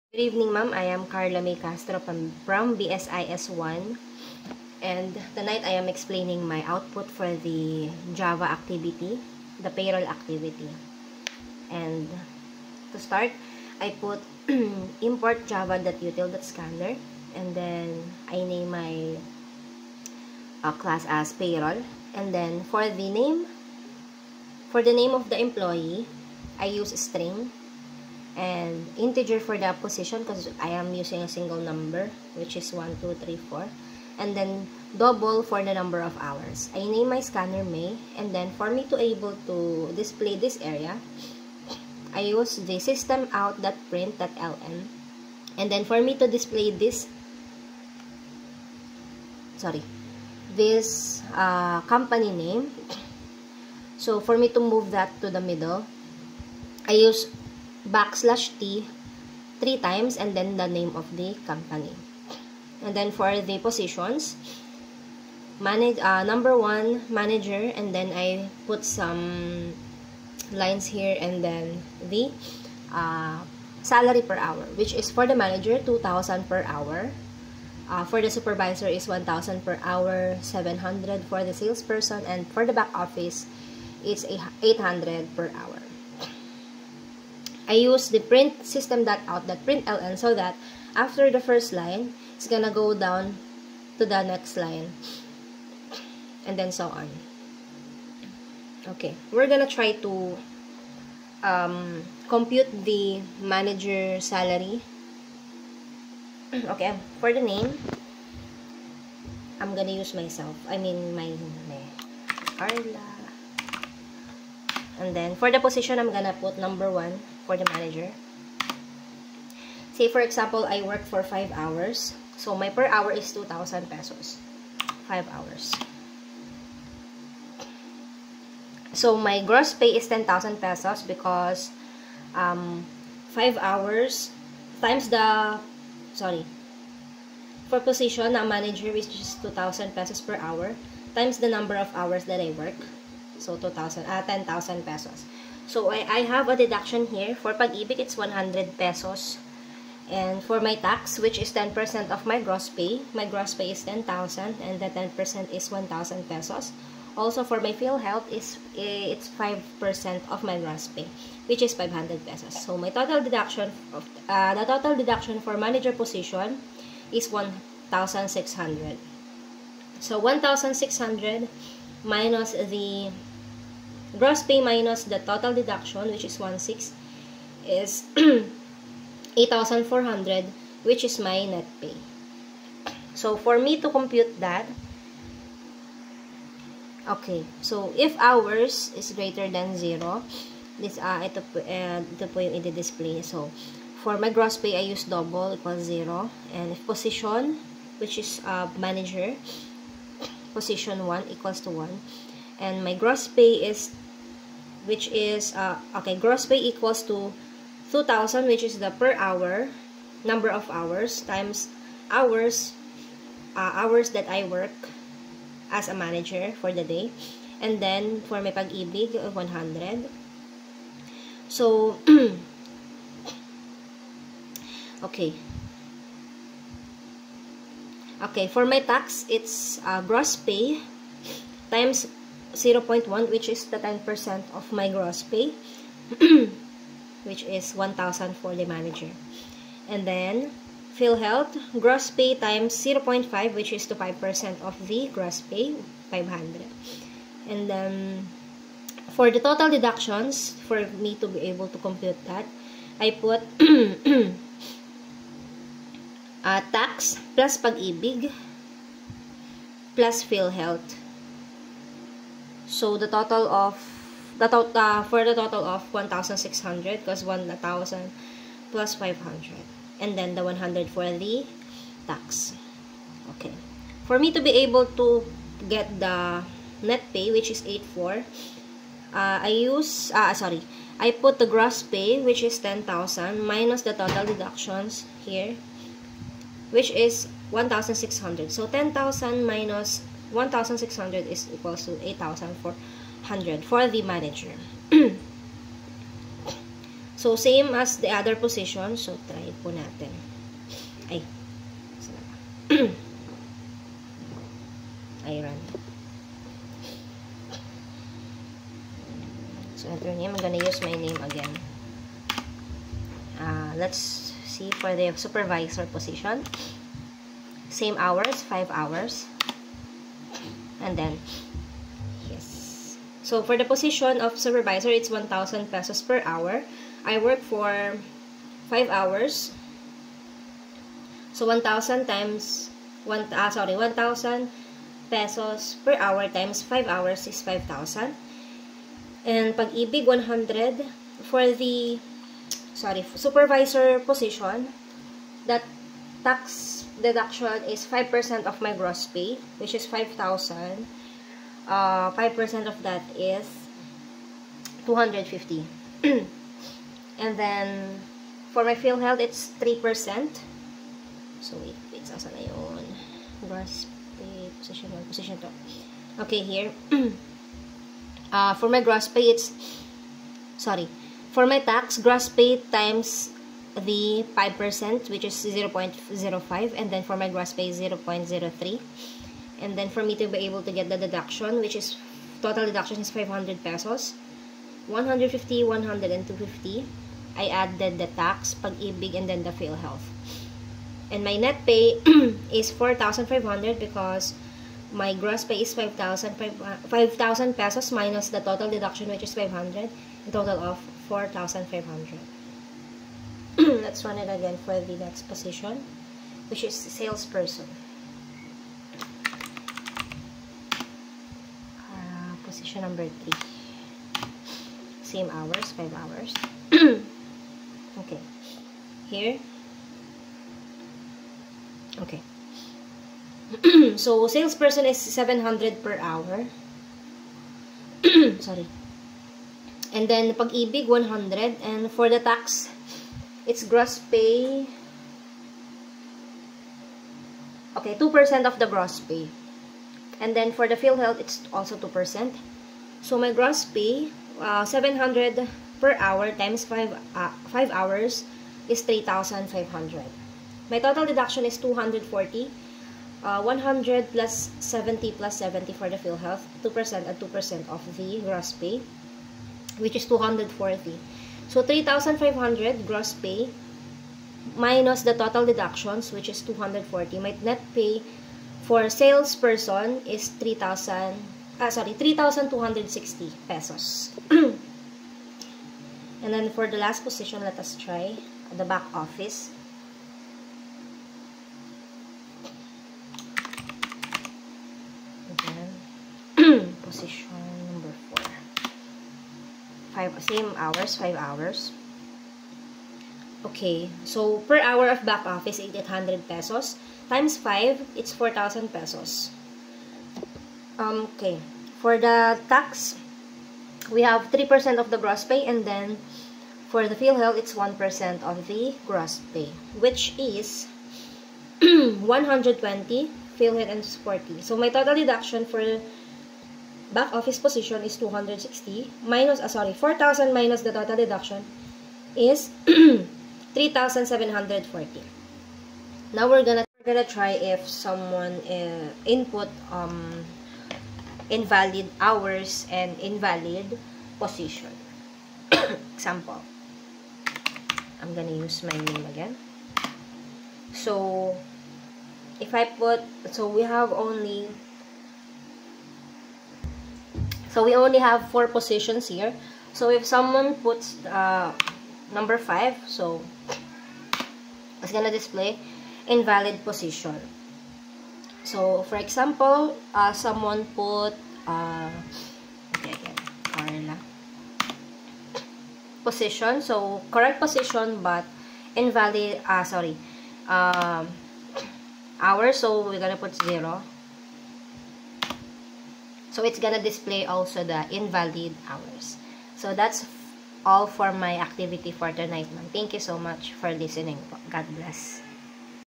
Good evening, ma'am. I am Carla May Castro from BSIS1, and tonight I am explaining my output for the Java activity, the payroll activity. And to start, I put import java.util.scanner, and then I name my class as payroll. And then for the name of the employee, I use string and integer for the position because I am using a single number, which is 1, 2, 3, 4, and then double for the number of hours. I name my scanner May, and then for me to able to display this area, I use the system out.print.ln, and then for me to display this company name, so for me to move that to the middle, I use \t 3 times and then the name of the company. And then for the positions, number 1 manager, and then I put some lines here, and then the salary per hour, which is for the manager 2,000 per hour, for the supervisor is 1,000 per hour, 700 for the salesperson, and for the back office it's 800 per hour. I use the print system.out.println so that after the first line, it's gonna go down to the next line, and then so on. Okay, we're gonna try to compute the manager salary. Okay, for the name, I'm gonna use myself. I mean my Carla. And then for the position, I'm gonna put number 1 for the manager. Say for example, I work for 5 hours. So my per hour is 2,000 pesos. 5 hours. So my gross pay is 10,000 pesos because 5 hours times the, for position, a manager is just 2,000 pesos per hour times the number of hours that I work. So 10,000 pesos. So I have a deduction here. For Pag-ibig, it's 100 pesos. And for my tax, which is 10% of my gross pay is 10,000, and the 10% is 1,000 pesos. Also for my PhilHealth, it's 5% of my gross pay, which is 500 pesos. So my total deduction for manager position is 1,600. So 1,600 minus the gross pay minus the total deduction, which is 1,600, is 8,400, which is my net pay. So for me to compute that, okay, so if hours is greater than 0, ito po yung i-display. So for my gross pay, I use double equals 0, and if position, which is manager, position 1 equals to 1, and my gross pay is, gross pay equals to 2,000, which is the per hour, number of hours, times hours that I work as a manager for the day, and then for my Pag-ibig, 100. So okay, for my tax, it's gross pay times 0.1, which is the 10% of my gross pay, which is 1,000 for the manager. And then PhilHealth, gross pay times 0.5, which is to 5% of the gross pay, 500. And then for the total deductions, for me to be able to compute that, I put tax plus Pag-ibig plus PhilHealth. So the total of for the total of 1,600, because 1,000 plus 500, and then the 100 for the tax. Okay, for me to be able to get the net pay, which is 8,400, I put the gross pay, which is 10,000, minus the total deductions here, which is 1,600. So 10,000 minus 1,600 is equals to 8,400 for the manager. So, same as the other position. So, try po natin. Ay. I run. So, enter name. I'm gonna use my name again. Let's see for the supervisor position. Same hours, 5 hours. And then, yes. So, for the position of supervisor, it's 1,000 pesos per hour. I work for 5 hours. So, 1,000 times 1,000 pesos per hour times 5 hours is 5,000. And pag-ibig 100 for the supervisor position, that tax deduction is 5% of my gross pay, which is 5,000. 5% of that is 250. And then for my PhilHealth, it's 3%. So wait, saan na yun? Gross pay, position 1, position 2. Okay, here. For my gross pay, it's, for my tax, gross pay times the 5%, which is 0.05, and then for my gross pay, 0.03. And then for me to be able to get the deduction, which is, total deduction is 500 pesos. 150, 100, and 250. I added the tax, pag-ibig, and then the PhilHealth. And my net pay is 4,500 because my gross pay is 5,000 pesos minus the total deduction, which is 500, a total of 4,500. Let's run it again for the next position, which is salesperson. Position number 3. Same hours, 5 hours. Okay. Here. Okay. So, salesperson is 700 per hour. And then, pag-ibig, 100. And for the tax, it's gross pay. Okay, 2% of the gross pay. And then, for the PhilHealth, it's also 2%. So, my gross pay, 700 per hour times 5 hours is 3,500. My total deduction is 240. 100 plus 70 plus 70 for the PhilHealth, 2% and 2% of the gross pay, which is 240. So, 3,500 gross pay minus the total deductions, which is 240. My net pay for salesperson is 3,260 pesos. And then for the last position, let us try the back office. Position number 4. Same hours, 5 hours. Okay, so per hour of back office, 800 pesos. Times 5, it's 4,000 pesos. Okay, for the tax, we have 3% of the gross pay, and then for the PhilHealth, it's 1% of the gross pay, which is 120, PhilHealth, and 40. So my total deduction for back office position is 260 minus 4,000 minus the total deduction is 3,740. Now we're gonna try if someone input invalid hours and invalid position. Example, I'm gonna use my name again. So if I put, we only have 4 positions here. So if someone puts number 5, so it's gonna display invalid position. So for example, someone put Carla position, so correct position but invalid hours, so we're gonna put 0. So it's gonna display also the invalid hours. So that's all for my activity for tonight, ma'am. Thank you so much for listening. God bless.